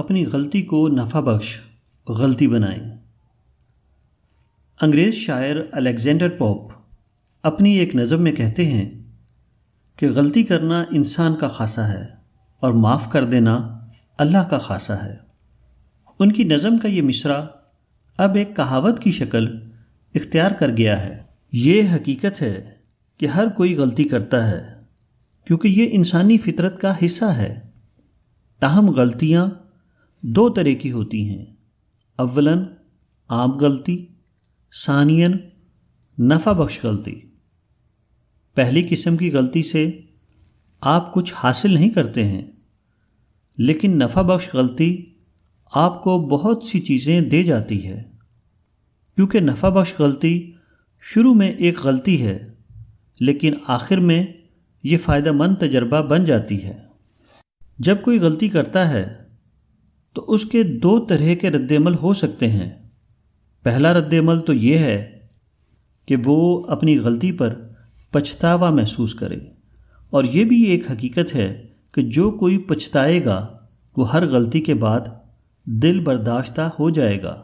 اپنی غلطی کو نفع بخش غلطی بنائیں۔ انگریز شاعر الیگزینڈر پوپ اپنی ایک نظم میں کہتے ہیں کہ غلطی کرنا انسان کا خاصہ ہے اور معاف کر دینا اللہ کا خاصہ ہے۔ ان کی نظم کا یہ مصرع اب ایک کہاوت کی شکل اختیار کر گیا ہے۔ یہ حقیقت ہے کہ ہر کوئی غلطی کرتا ہے کیونکہ یہ انسانی فطرت کا حصہ ہے، تاہم غلطیاں دو طرح کی ہوتی ہیں، اولاً عام غلطی، ثانیاً نفع بخش غلطی۔ پہلی قسم کی غلطی سے آپ کچھ حاصل نہیں کرتے ہیں، لیکن نفع بخش غلطی آپ کو بہت سی چیزیں دے جاتی ہے، کیونکہ نفع بخش غلطی شروع میں ایک غلطی ہے لیکن آخر میں یہ فائدہ مند تجربہ بن جاتی ہے۔ جب کوئی غلطی کرتا ہے تو اس کے دو طرح کے رد عمل ہو سکتے ہیں۔ پہلا رد عمل تو یہ ہے کہ وہ اپنی غلطی پر پچھتاوا محسوس کرے، اور یہ بھی ایک حقیقت ہے کہ جو کوئی پچھتائے گا وہ ہر غلطی کے بعد دل برداشتہ ہو جائے گا،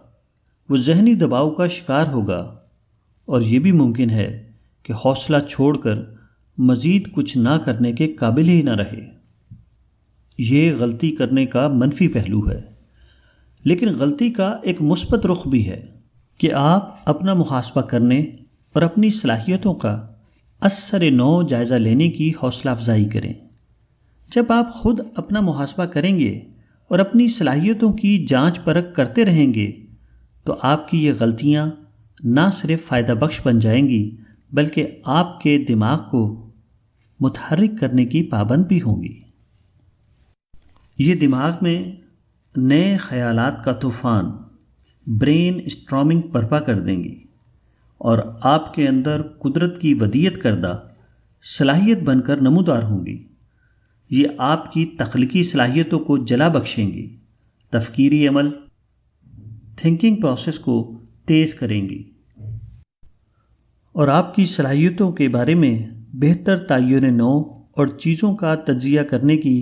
وہ ذہنی دباؤ کا شکار ہوگا، اور یہ بھی ممکن ہے کہ حوصلہ چھوڑ کر مزید کچھ نہ کرنے کے قابل ہی نہ رہے۔ یہ غلطی کرنے کا منفی پہلو ہے، لیکن غلطی کا ایک مثبت رخ بھی ہے کہ آپ اپنا محاسبہ کرنے اور اپنی صلاحیتوں کا ازسر نو جائزہ لینے کی حوصلہ افزائی کریں۔ جب آپ خود اپنا محاسبہ کریں گے اور اپنی صلاحیتوں کی جانچ پرکھ کرتے رہیں گے تو آپ کی یہ غلطیاں نہ صرف فائدہ بخش بن جائیں گی بلکہ آپ کے دماغ کو متحرک کرنے کی پابند بھی ہوں گی۔ یہ دماغ میں نئے خیالات کا طوفان برین اسٹارمنگ برپا کر دیں گی اور آپ کے اندر قدرت کی ودیعت کردہ صلاحیت بن کر نمودار ہوں گی۔ یہ آپ کی تخلیقی صلاحیتوں کو جلا بخشیں گی، تفکیری عمل تھنکنگ پروسیس کو تیز کریں گی اور آپ کی صلاحیتوں کے بارے میں بہتر تعین نو اور چیزوں کا تجزیہ کرنے کی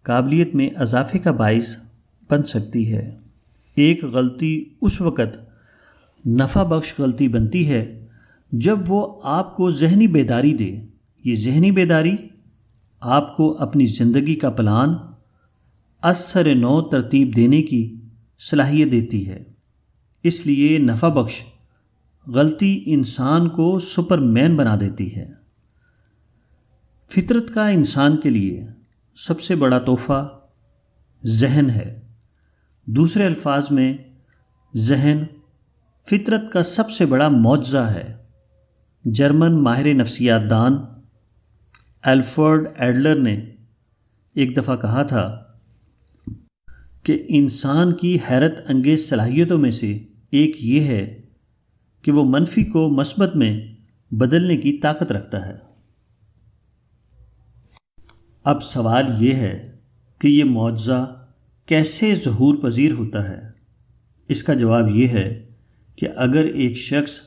قابلیت میں اضافے کا باعث بن سکتی ہے۔ ایک غلطی اس وقت نفع بخش غلطی بنتی ہے جب وہ آپ کو ذہنی بیداری دے۔ یہ ذہنی بیداری آپ کو اپنی زندگی کا پلان ازسر نو ترتیب دینے کی صلاحیت دیتی ہے۔ اس لیے نفع بخش غلطی انسان کو سپر مین بنا دیتی ہے۔ فطرت کا انسان کے لیے سب سے بڑا تحفہ ذہن ہے۔ دوسرے الفاظ میں ذہن فطرت کا سب سے بڑا معجزہ ہے۔ جرمن ماہر نفسیات دان الفریڈ ایڈلر نے ایک دفعہ کہا تھا کہ انسان کی حیرت انگیز صلاحیتوں میں سے ایک یہ ہے کہ وہ منفی کو مثبت میں بدلنے کی طاقت رکھتا ہے۔ اب سوال یہ ہے کہ یہ معجزہ کیسے ظہور پذیر ہوتا ہے؟ اس کا جواب یہ ہے کہ اگر ایک شخص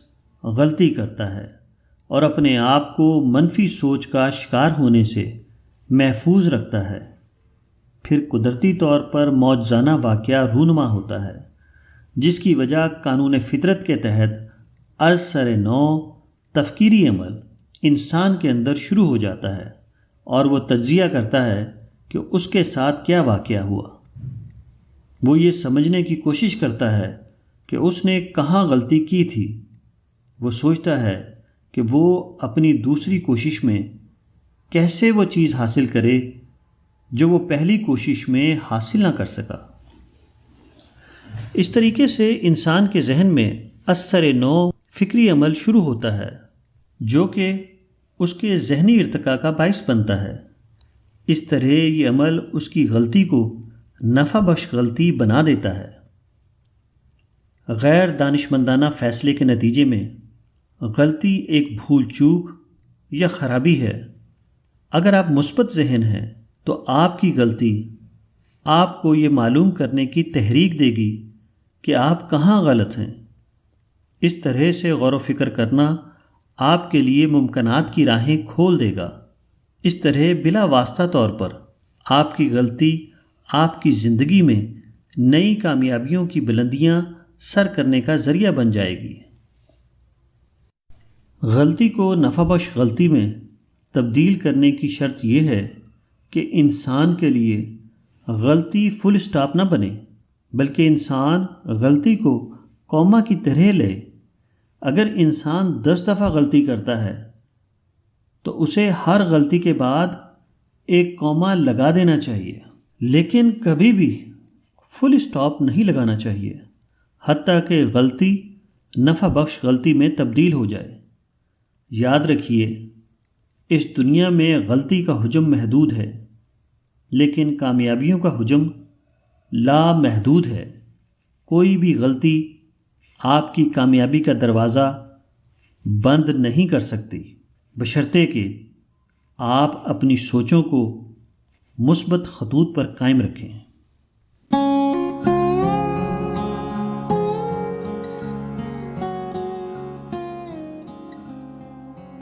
غلطی کرتا ہے اور اپنے آپ کو منفی سوچ کا شکار ہونے سے محفوظ رکھتا ہے، پھر قدرتی طور پر معجزانہ واقعہ رونما ہوتا ہے، جس کی وجہ قانون فطرت کے تحت ازسر نو تفکیری عمل انسان کے اندر شروع ہو جاتا ہے اور وہ تجزیہ کرتا ہے کہ اس کے ساتھ کیا واقعہ ہوا۔ وہ یہ سمجھنے کی کوشش کرتا ہے کہ اس نے کہاں غلطی کی تھی۔ وہ سوچتا ہے کہ وہ اپنی دوسری کوشش میں کیسے وہ چیز حاصل کرے جو وہ پہلی کوشش میں حاصل نہ کر سکا۔ اس طریقے سے انسان کے ذہن میں ازسر نو فکری عمل شروع ہوتا ہے جو کہ اس کے ذہنی ارتقاء کا باعث بنتا ہے۔ اس طرح یہ عمل اس کی غلطی کو نفع بخش غلطی بنا دیتا ہے۔ غیر دانشمندانہ فیصلے کے نتیجے میں غلطی ایک بھول چوک یا خرابی ہے۔ اگر آپ مثبت ذہن ہیں تو آپ کی غلطی آپ کو یہ معلوم کرنے کی تحریک دے گی کہ آپ کہاں غلط ہیں۔ اس طرح سے غور و فکر کرنا آپ کے لیے ممکنات کی راہیں کھول دے گا۔ اس طرح بلا واسطہ طور پر آپ کی غلطی آپ کی زندگی میں نئی کامیابیوں کی بلندیاں سر کرنے کا ذریعہ بن جائے گی۔ غلطی کو نفع بخش غلطی میں تبدیل کرنے کی شرط یہ ہے کہ انسان کے لیے غلطی فل سٹاپ نہ بنے، بلکہ انسان غلطی کو کوما کی طرح لے۔ اگر انسان 10 دفعہ غلطی کرتا ہے تو اسے ہر غلطی کے بعد ایک کوما لگا دینا چاہیے، لیکن کبھی بھی فل سٹاپ نہیں لگانا چاہیے حتیٰ کہ غلطی نفع بخش غلطی میں تبدیل ہو جائے۔ یاد رکھیے، اس دنیا میں غلطی کا حجم محدود ہے، لیکن کامیابیوں کا حجم لامحدود ہے۔ کوئی بھی غلطی آپ کی کامیابی کا دروازہ بند نہیں کر سکتی، بشرطے کہ آپ اپنی سوچوں کو مثبت خطوط پر قائم رکھیں۔